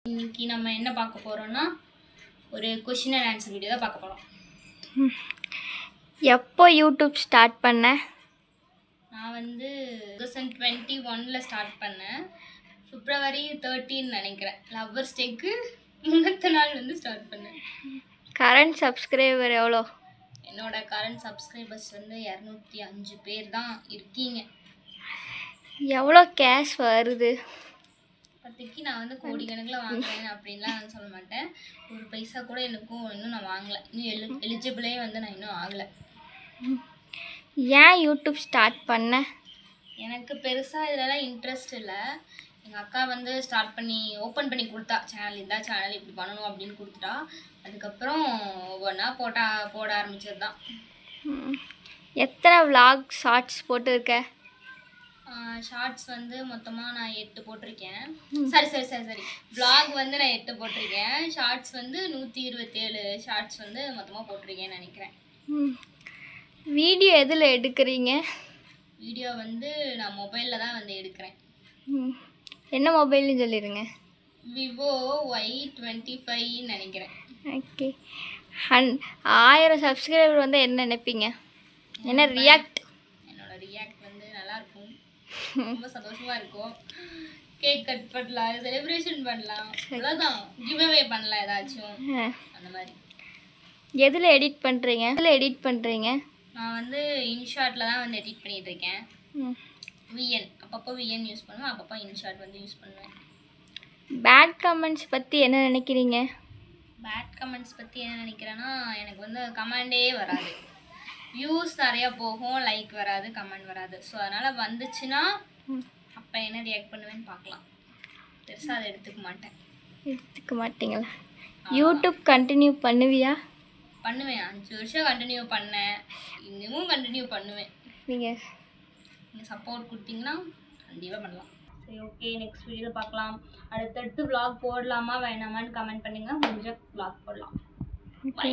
இன்னைக்கு நம்ம என்ன பார்க்க போறோம்னா ஒரு क्वेश्चन அண்ட் ஆன்சர் வீடியோ தான் பார்க்க போறோம். எப்போ யூடியூப் ஸ்டார்ட் பண்ண? நான் வந்து 2021ல ஸ்டார்ட் பண்ணேன். February 13 நினைக்கிறேன். லவ்வர்ஸ் டேக்கு முன்னத்த நாள் வந்து ஸ்டார்ட் பண்ணேன். கரண்ட் சப்ஸ்கிரைபர் எவ்வளோ? என்னோட கரண்ட் சப்ஸ்கிரைபர்ஸ் வந்து 205 பேர் தான் இருக்கீங்க. எவ்வளோ கேஷ் வருது? இப்போதைக்கு நான் வந்து கோடிக்கணக்கில் வாங்குறேன் அப்படின்லாம் நான் சொல்ல மாட்டேன். ஒரு பைசா கூட எனக்கும் இன்னும் நான் வாங்கலை. இன்னும் எலிஜிபிளே வந்து நான் இன்னும் ஆகலை. ஏன் யூடியூப் ஸ்டார்ட் பண்ண? எனக்கு பெருசாக இதிலலாம் இன்ட்ரெஸ்ட் இல்லை. எங்கள் அக்கா வந்து ஸ்டார்ட் பண்ணி ஓப்பன் பண்ணி கொடுத்தா, சேனல் இதான் சேனல் இப்படி பண்ணணும் அப்படின்னு கொடுத்துட்டா. அதுக்கப்புறம் ஒவ்வொன்றா போட ஆரம்பிச்சது தான். எத்தனை விலாக் ஷார்ட்ஸ் போட்டிருக்க? ஷார்ட்ஸ் வந்து மொத்தமாக நான் 8 போட்டிருக்கேன். சரி vlog வந்து நான் 8 போட்டிருக்கேன். ஷார்ட்ஸ் வந்து 127 ஷார்ட்ஸ் வந்து மொத்தமாக போட்டிருக்கேன்னு நினைக்கிறேன். வீடியோ எதில் எடுக்கிறீங்க? வீடியோ வந்து நான் மொபைலில் தான் வந்து எடுக்கிறேன். என்ன மொபைல்னு சொல்லிடுங்க. விவோ Y25 நினைக்கிறேன். ஓகே. 1000 சப்ஸ்கிரைபர் வந்து என்ன நினைப்பீங்க? என்ன ரியாக்ட்? என்னோட ரியாக்ட் வந்து நல்லா இருக்கும், ரொம்ப சந்தோஷமாக இருக்கும். கேக் கட் பண்ணலாம், செலிப்ரேஷன் பண்ணலாம், அவ்வளோதான். கிவ்அவே பண்ணலாம் ஏதாச்சும் அந்த மாதிரி. எதில் எடிட் பண்ணுறீங்க? நான் வந்து இன்ஷாட்டில் தான் வந்து எடிட் பண்ணிகிட்டு இருக்கேன். விஎன் அப்பப்போ விஎன் யூஸ் பண்ணுவேன், அப்பப்போ இன்ஷாட் வந்து யூஸ் பண்ணுவேன். பேட் கமெண்ட்ஸ் பற்றி என்ன நினைக்கிறீங்க? பேட் கமெண்ட்ஸ் பற்றி என்ன நினைக்கிறேன்னா, எனக்கு வந்து கமெண்டே வராது. வியூஸ் நிறையா போகும், லைக் வராது, கமெண்ட் வராது. ஸோ அதனால் வந்துச்சுன்னா அப்போ என்ன ரியாக்ட் பண்ணுவேன்னு பார்க்கலாம். பெருசாக அதை எடுத்துக்க மாட்டீங்களா? யூடியூப் கண்டினியூ பண்ணுவியா? பண்ணுவேன். 5 வருஷம் கண்டினியூ பண்ணேன், இன்னமும் கண்டினியூ பண்ணுவேன். நீங்கள் சப்போர்ட் கொடுத்தீங்கன்னா கண்டிப்பாக பண்ணலாம். சரி, ஓகே, நெக்ஸ்ட் வீடியோவில் பார்க்கலாம். அடுத்தடுத்து vlog போடலாமா வேணாமான்னு கமெண்ட் பண்ணுங்கள். முடிஞ்ச vlog போடலாம். பை.